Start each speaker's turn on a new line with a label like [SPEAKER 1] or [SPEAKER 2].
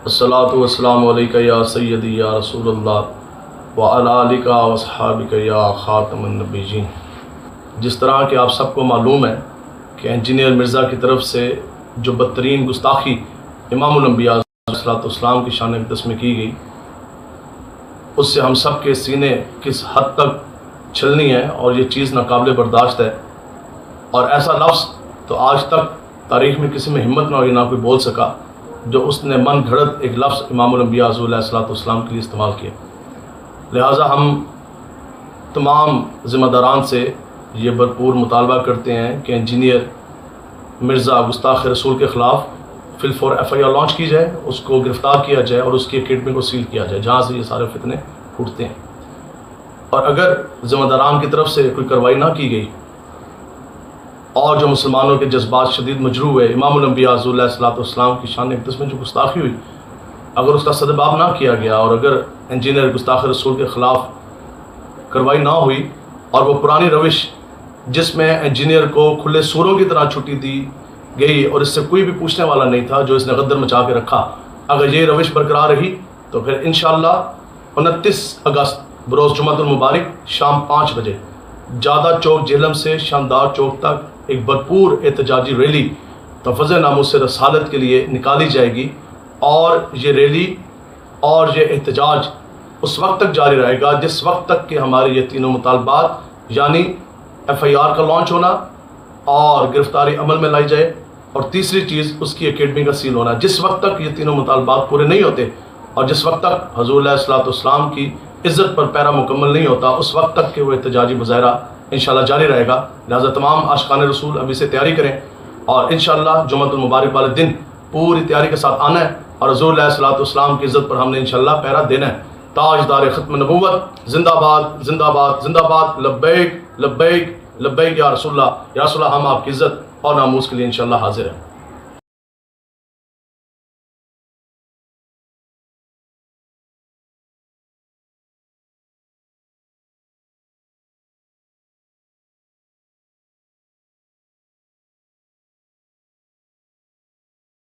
[SPEAKER 1] अस्सलातु वस्सलामु अलैका या सय्यदी या रसूल अल्लाह व अला आलिका व अस्हाबिका या खातमुन नबीयीन। जिस तरह कि आप सबको मालूम है कि इंजीनियर मिर्ज़ा की तरफ से जो बदतरीन गुस्ताखी इमामुल अंबिया अलैहिस्सलाम की शान मुक़द्दस में की गई, उससे हम सब के सीने किस हद तक छलनी है और ये चीज़ नाकाबिल बर्दाश्त है। और ऐसा लफ्ज़ तो आज तक तारीख़ में किसी में हिम्मत ना हुई, ना कोई बोल सका जो उसने मन घड़त एक लफ्ज़ इमामुल अंबिया अलैहिस्सलाम के लिए इस्तेमाल किया। लिहाजा हम तमाम ज़िम्मेदारान से ये भरपूर मुतालबा करते हैं कि इंजीनियर मिर्ज़ा गुस्ताख़ रसूल के ख़िलाफ़ फिलफौर FIR लॉन्च की जाए, उसको गिरफ़्तार किया जाए और उसकी अकेडमी को सील किया जाए जहाँ से ये सारे फितने फूटते हैं। और अगर ज़िम्मेदारान की तरफ से कोई कार्रवाई ना की गई और जो मुसलमानों के जज्बात शदीद मजरूह हुए, इमामुल अंबिया अलैहिस्सलाम की शान मुक़द्दस में जो गुस्ताखी हुई, अगर उसका सदबाब ना किया गया और अगर इंजीनियर गुस्ताख़ रसूल के ख़िलाफ़ कार्रवाई ना हुई और वो पुरानी रविश जिसमें इंजीनियर को खुले सूरों की तरह छुट्टी दी गई और इससे कोई भी पूछने वाला नहीं था, जो इसने गद्दर मचा के रखा, अगर ये रविश बरकरार रही तो फिर इंशाअल्लाह 29 अगस्त बरोज़ जुम्मतुल मुबारक शाम 5 बजे जादा चौक जेहलम से शानदार चौक तक एक भरपूर एहतजाजी रैली तफ़ज़ नामूस रसालत के लिए निकाली जाएगी। और ये रैली और ये एहतजाज उस वक्त तक जारी रहेगा जिस वक्त तक कि हमारे ये तीनों मुतालबात, यानी FIR का लॉन्च होना और गिरफ्तारी अमल में लाई जाए और तीसरी चीज़ उसकी अकेडमी का सील होना। जिस वक्त तक ये तीनों मुतालबात पूरे नहीं होते और जिस वक्त तक हज़ूर अलैहिस्सलाम की इज़्ज़त पर पैरा मुकम्मल नहीं होता, उस वक्त तक के वो एहतजाजी मुज़ाहरा इंशाअल्लाह जारी रहेगा। लिहाजा तमाम आशिकान रसूल अभी से तैयारी करें और इंशाअल्लाह जुम्मतुल मुबारक वाले दिन पूरी तैयारी के साथ आना है और हज़ूर अलैहिस्सलाम की इज़्ज़त पर हमने इंशाअल्लाह पैरा देना है। ताजदार ख़त्म नबुव्वत जिंदाबाद जिंदाबाद जिंदाबाद, लब्बैक लब्बैक लब्बैक या रसूलल्लाह, या रसूलल्लाह, हम आपकी इज़्ज़त और नामूस के लिए इंशाअल्लाह हाजिर हैं।